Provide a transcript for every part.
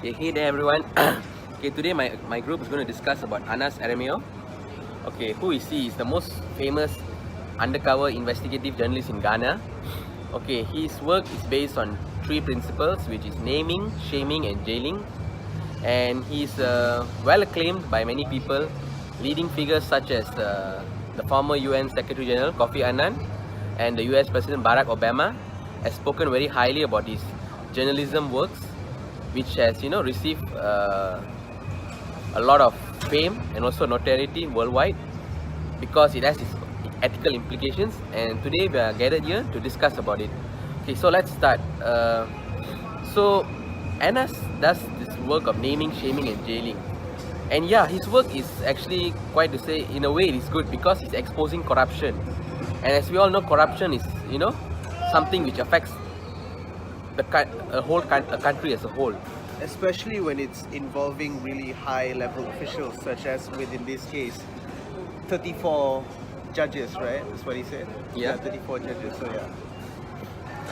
Okay, hey there everyone. Okay, today my group is going to discuss about Aremeyaw. Okay, who is he? He's the most famous undercover investigative journalist in Ghana. Okay, his work is based on three principles, which is naming, shaming, and jailing. And he's well acclaimed by many people. Leading figures such as the former UN Secretary General Kofi Annan and the US President Barack Obama has spoken very highly about his journalism works, which has received a lot of fame and also notoriety worldwide because it has its ethical implications. And today we are gathered here to discuss about it. Okay, so let's start. So Anas does this work of naming, shaming, and jailing. And yeah, his work is actually, quite to say, in a way it is good because he's exposing corruption. And as we all know, corruption is something which affects a country as a whole. Especially when it's involving really high level officials, such as within this case 34 judges, right? That's what he said. Yeah. 34 judges. So yeah.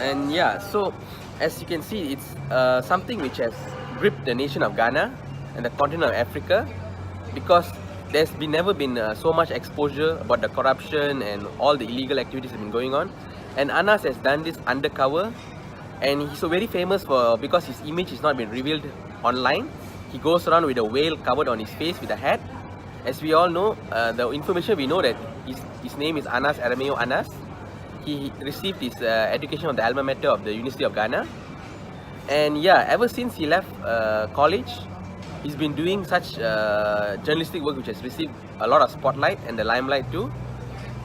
And yeah, so as you can see, it's something which has gripped the nation of Ghana and the continent of Africa, because there's never been so much exposure about the corruption and all the illegal activities that have been going on. And Anas has done this undercover, and he's so very famous because his image has not been revealed online. He goes around with a veil covered on his face with a hat. As we all know, the information we know that his name is Aremeyaw Anas. He received his education on the alma mater of the University of Ghana. And yeah, ever since he left college, he's been doing such journalistic work which has received a lot of spotlight and the limelight too.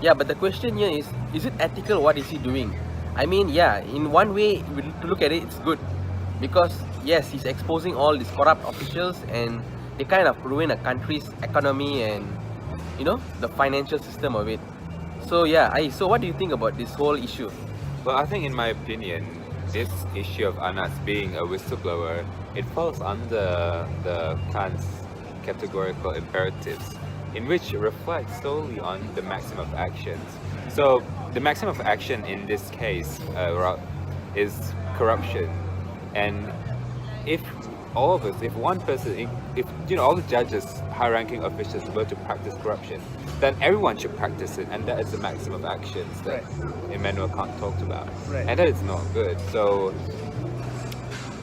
Yeah, but the question here is it ethical? What is he doing? I mean, yeah, in one way, to look at it, it's good. Because yes, he's exposing all these corrupt officials and they kind of ruin a country's economy and the financial system of it. So yeah, so what do you think about this whole issue? Well, I think in my opinion, this issue of Anas being a whistleblower, it falls under the Kant's categorical imperatives, in which it reflects solely on the maximum of actions. So the maximum of action in this case is corruption, and if all of us, if one person, if all the judges, high-ranking officials were to practice corruption, then everyone should practice it, and that is the maximum of actions that Immanuel Kant talked about, and that is not good. So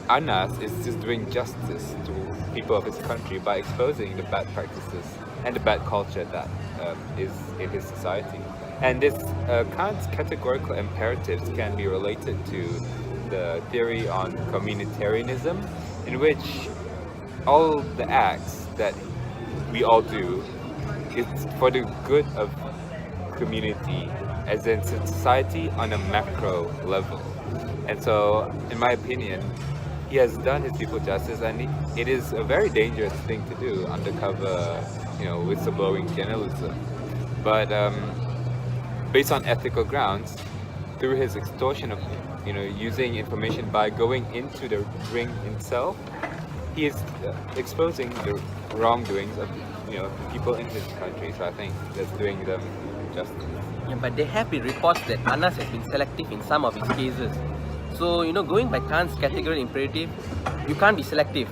Anas is just doing justice to people of his country by exposing the bad practices and the bad culture that is in his society. And this Kant's categorical imperatives can be related to the theory on communitarianism, in which all the acts that we all do is for the good of community, as in society on a macro level. And so, in my opinion, he has done his people justice, and it is a very dangerous thing to do, undercover, whistleblowing journalism. But based on ethical grounds, through his extortion of using information by going into the ring itself, he is exposing the wrongdoings of people in his country. So I think that's doing them justice. Yeah, but there have been reports that Anas has been selective in some of his cases. So going by Kant's categorical imperative, you can't be selective.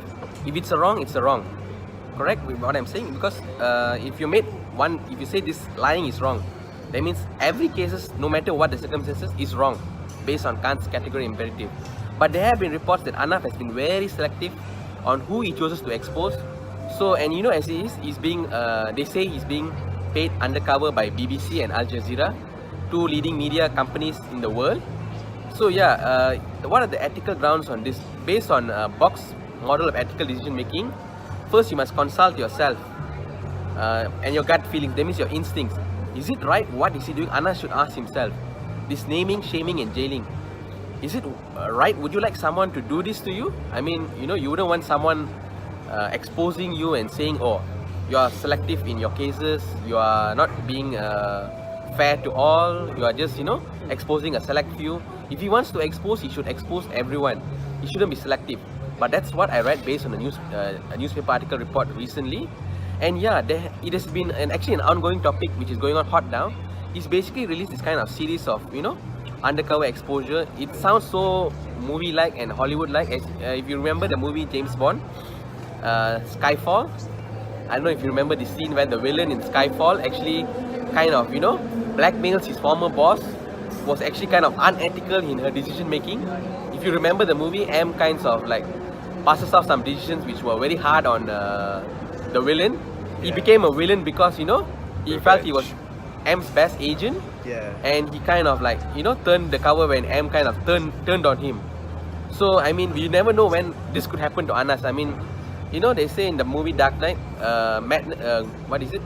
If it's a wrong, it's a wrong. Correct with what I'm saying? Because if you say this lying is wrong, that means every cases, no matter what the circumstances, is wrong based on Kant's categorical imperative. But there have been reports that Anas has been very selective on who he chooses to expose. So, and as he is, they say he's being paid undercover by BBC and Al Jazeera, two leading media companies in the world. So yeah, what are the ethical grounds on this? Based on Box model of ethical decision making, first you must consult yourself and your gut feelings. That means your instincts. Is it right? What is he doing? Anas should ask himself. This naming, shaming, and jailing. Is it right? Would you like someone to do this to you? I mean, you wouldn't want someone exposing you and saying, oh, you are selective in your cases, you are not being fair to all, you are just, exposing a select few. If he wants to expose, he should expose everyone. He shouldn't be selective. But that's what I read based on a newspaper article report recently. And yeah, it has been actually an ongoing topic which is going on hot now. He's basically released this kind of series of, undercover exposure. It sounds so movie-like and Hollywood-like. If you remember the movie James Bond, Skyfall. I don't know if you remember the scene where the villain in Skyfall actually kind of, blackmails his former boss, was actually kind of unethical in her decision making. If you remember the movie, M kinds of like passes off some decisions which were very hard on the villain. He became a villain because, he felt he was M's best agent. Yeah. And he kind of like, turned the cover when M kind of turned on him. So, I mean, we never know when this could happen to Anas. I mean, they say in the movie Dark Knight, what is it?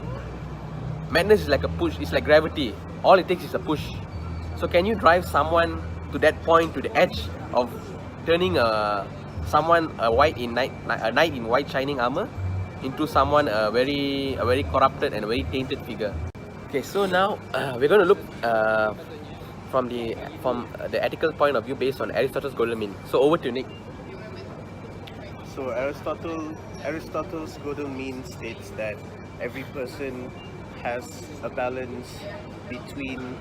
Madness is like a push, it's like gravity. All it takes is a push. So can you drive someone to that point, to the edge of turning a knight in white shining armor into someone a very corrupted and a very tainted figure? Okay, so now we're going to look from the ethical point of view based on Aristotle's golden mean. So over to Nick. So Aristotle's golden mean states that every person has a balance between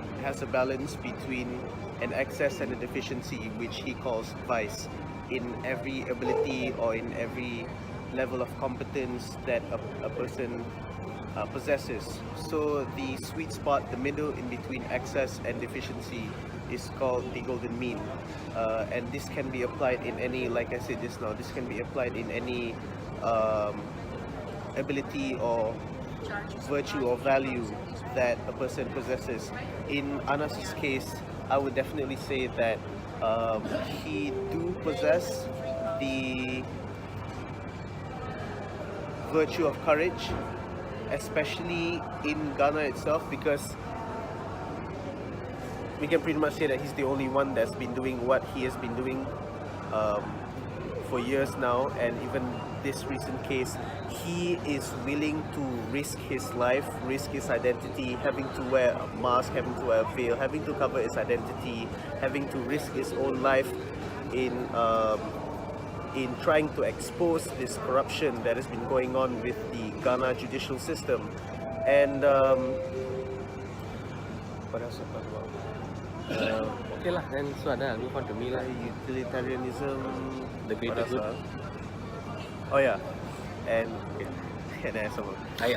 an excess and a deficiency, which he calls vice, in every ability or in every level of competence that a person possesses. So the sweet spot, the middle in between excess and deficiency, is called the golden mean, and this can be applied in any, like I said just now, this can be applied in any ability or virtue or value that a person possesses. In Anas's case, I would definitely say that he do possess the virtue of courage, especially in Ghana itself, because we can pretty much say that he's the only one that's been doing what he has been doing for years now. And even this recent case, he is willing to risk his life, risk his identity, having to wear a mask, having to wear a veil, having to cover his identity, having to risk his own life in trying to expose this corruption that has been going on with the Ghana judicial system. And what else to talk about? Okay lah, then so I'll move on to me lah. Utilitarianism, The greater good. Oh yeah, and then some more. I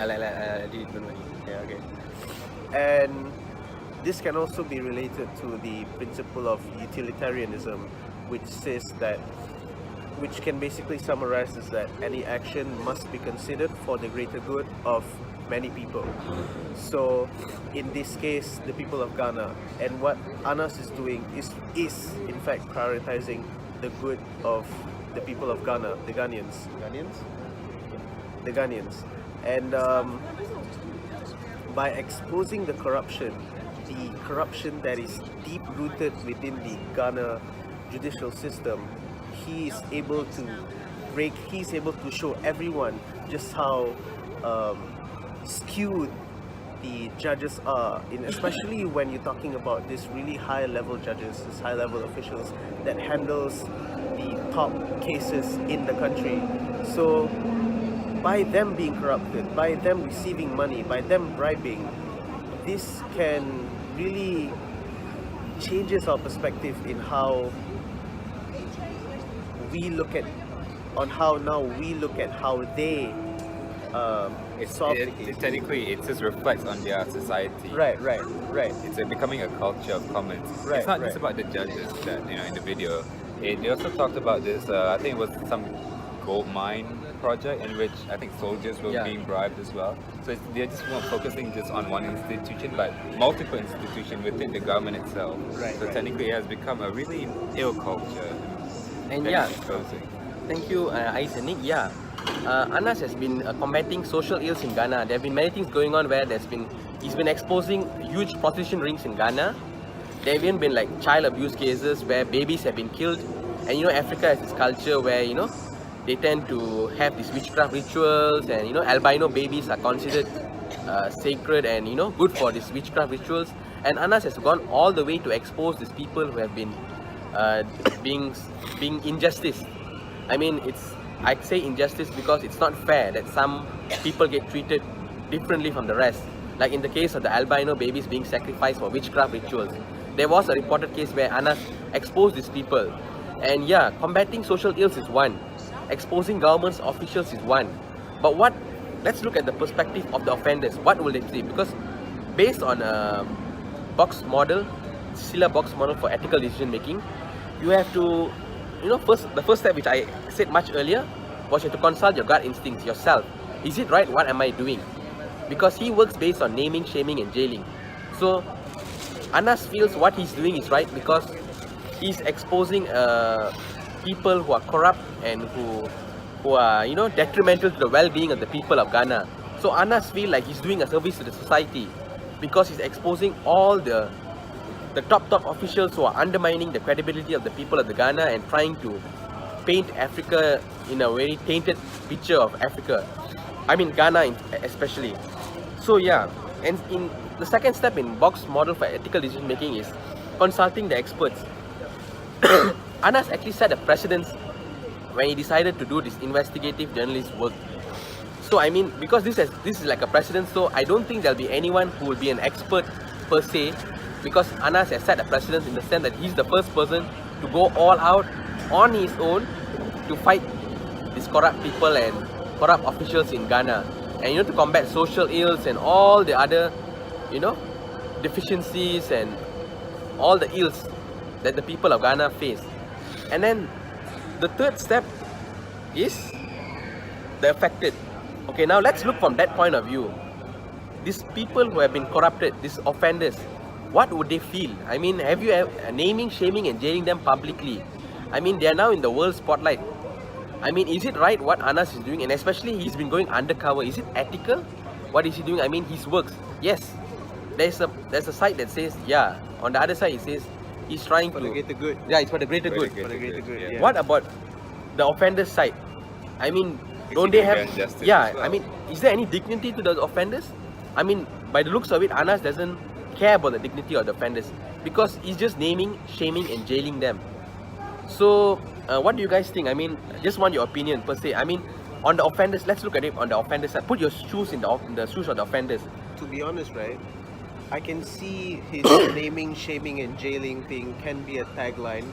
did don't worry. Yeah, okay. And this can also be related to the principle of utilitarianism, which can basically summarize as that any action must be considered for the greater good of many people. So in this case, the people of Ghana, and what Anas is doing is in fact prioritizing the good of the people of Ghana, the Ghanaians. And by exposing the corruption that is deep rooted within the Ghana judicial system, he's able to show everyone just how skewed the judges are, especially when you're talking about this really high level judges, this high level officials that handles the top cases in the country. So by them being corrupted, by them receiving money, by them bribing, this can really changes our perspective in how we look at how they solve the case. Technically, it just reflects on their society. Right. It's becoming a culture of comments. Right, It's not right. just about the judges that in the video. They also talked about this. I think it was some gold mine project in which I think soldiers were being bribed as well. So they're just not focusing just on one institution, but multiple institutions within the government itself. Right, So right. technically, it has become a really ill culture. And Very yeah, exposing. thank you, Ais and Nick. Yeah, Anas has been combating social ills in Ghana. There have been many things going on where he's been exposing huge prostitution rings in Ghana. There have even been like child abuse cases where babies have been killed. And Africa has this culture where they tend to have these witchcraft rituals, and albino babies are considered sacred and good for these witchcraft rituals. And Anas has gone all the way to expose these people who have been being injustice. I mean, I'd say injustice because it's not fair that some people get treated differently from the rest. Like in the case of the albino babies being sacrificed for witchcraft rituals. there was a reported case where Anas exposed these people. And yeah, combating social ills is one. Exposing government's officials is one. But let's look at the perspective of the offenders. What will they say? Because based on a box model, Silla box model for ethical decision making, you have to, the first step, which I said much earlier, was you have to consult your gut instincts yourself. Is it right? What am I doing? Because he works based on naming, shaming and jailing. So Anas feels what he's doing is right because he's exposing people who are corrupt and who are detrimental to the well-being of the people of Ghana. So Anas feels like he's doing a service to the society because he's exposing all the top officials who are undermining the credibility of the people of the Ghana and trying to paint Africa in a very tainted picture of Africa. I mean Ghana especially. So yeah, and in the second step in box model for ethical decision making is consulting the experts. Anas actually set a precedence when he decided to do this investigative journalist work. So I mean, because this is like a precedent, so I don't think there'll be anyone who will be an expert per se, because Anas has set a precedent in the sense that he's the first person to go all out on his own to fight these corrupt people and corrupt officials in Ghana, and to combat social ills and all the other deficiencies and all the ills that the people of Ghana face. And then the third step is the affected. Okay, now let's look from that point of view. These people who have been corrupted, these offenders, what would they feel? I mean, have you naming, shaming and jailing them publicly? I mean, they are now in the world spotlight. I mean, is it right what Anas is doing? And especially he's been going undercover. Is it ethical? What is he doing? I mean, his works. Yes, there's a side that says yeah. On the other side, it says he's trying For to. the greater good. Yeah, it's for the greater good. For the greater good. Yeah. What about the offenders' side? I mean, Is don't he they have? doing justice Yeah, as well? I mean, is there any dignity to the offenders? I mean, by the looks of it, Anas doesn't care about the dignity of the offenders because he's just naming, shaming, and jailing them. So, what do you guys think? I mean, just want your opinion per se. I mean, on the offenders, let's look at it on the offenders side. Put your shoes in the shoes of the offenders. To be honest, right, I can see his naming, shaming, and jailing thing can be a tagline.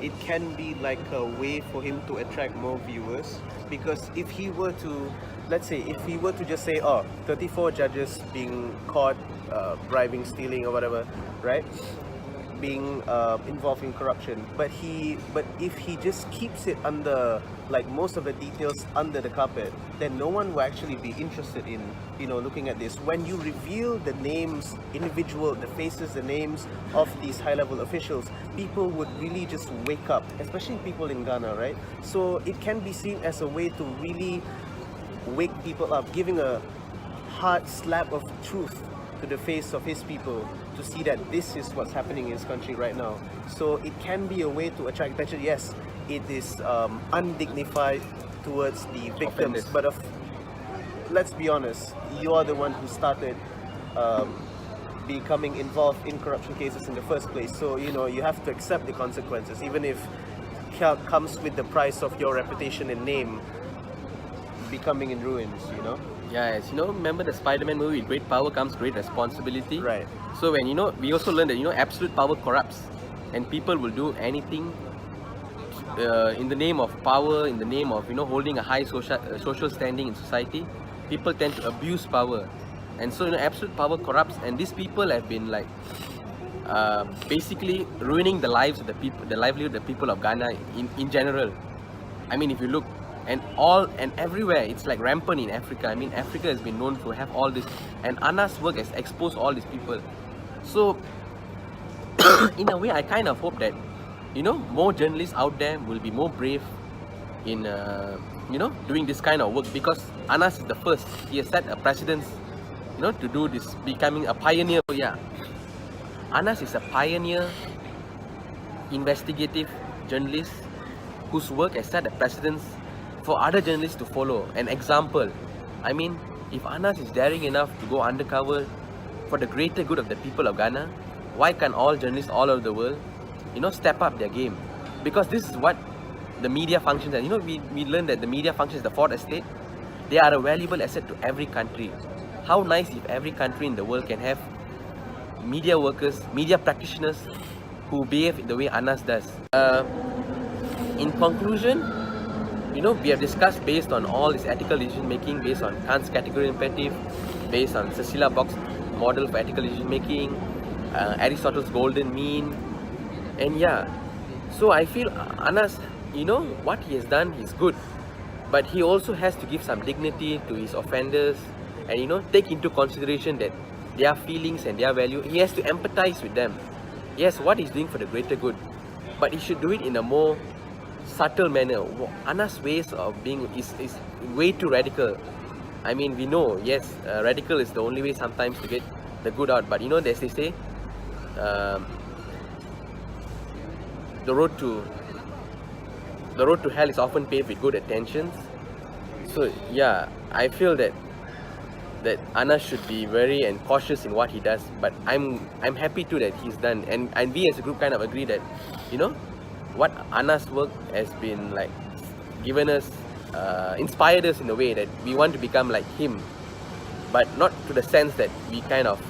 It can be like a way for him to attract more viewers. Because if he were to, let's say, if he were to just say, 34 judges being caught bribing, stealing, or whatever, right? Being involved in corruption, but if he just keeps it under, like, most of the details under the carpet, then no one will actually be interested in looking at this. When you reveal the names, the faces, the names of these high-level officials, people would really just wake up, especially people in Ghana, right? So it can be seen as a way to really wake people up, giving a hard slap of truth to the face of his people to see that this is what's happening in his country right now. So it can be a way to attract attention. Yes, it is undignified towards the victims, Offenders. but let's be honest, you are the one who started becoming involved in corruption cases in the first place. So you have to accept the consequences, even if it comes with the price of your reputation and name becoming in ruins. Yes, remember the Spider-Man movie, with great power comes great responsibility. Right. So when we also learned that absolute power corrupts, and people will do anything in the name of power, in the name of holding a high social standing in society. People tend to abuse power, and so absolute power corrupts, and these people have been like basically ruining the lives of the people, the livelihood of the people of Ghana in general. I mean, if you look. And everywhere, it's like rampant in Africa. I mean, Africa has been known to have all this, and Anas' work has exposed all these people. So, in a way, I kind of hope that, more journalists out there will be more brave in, doing this kind of work, because Anas is the first. He has set a precedence, to do this, becoming a pioneer. Yeah, Anas is a pioneer, investigative journalist whose work has set a precedence for other journalists to follow, an example. I mean, if Anas is daring enough to go undercover for the greater good of the people of Ghana, why can't all journalists all over the world, step up their game? Because this is what the media functions as. We learned that the media functions as the fourth estate. They are a valuable asset to every country. How nice if every country in the world can have media workers, media practitioners who behave the way Anas does. In conclusion, we have discussed based on all this ethical decision making, based on Kant's category imperative, based on Cecilia Bock's model for ethical decision making, Aristotle's golden mean, and yeah. So I feel Anas, what he has done is good, but he also has to give some dignity to his offenders, and take into consideration that their feelings and their value. He has to empathize with them. Yes, what he's doing for the greater good, but he should do it in a more subtle manner. Anas' ways of being is way too radical. I mean, we know, yes, radical is the only way sometimes to get the good out, but as they say, the road to hell is often paved with good intentions. So yeah, I feel that Anas should be very and cautious in what he does, but I'm happy too that he's done, and we as a group kind of agree that what Anas' work has been like given us, inspired us in a way that we want to become like him, but not to the sense that we kind of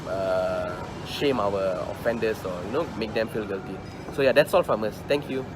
shame our offenders or make them feel guilty. So yeah, that's all from us. Thank you.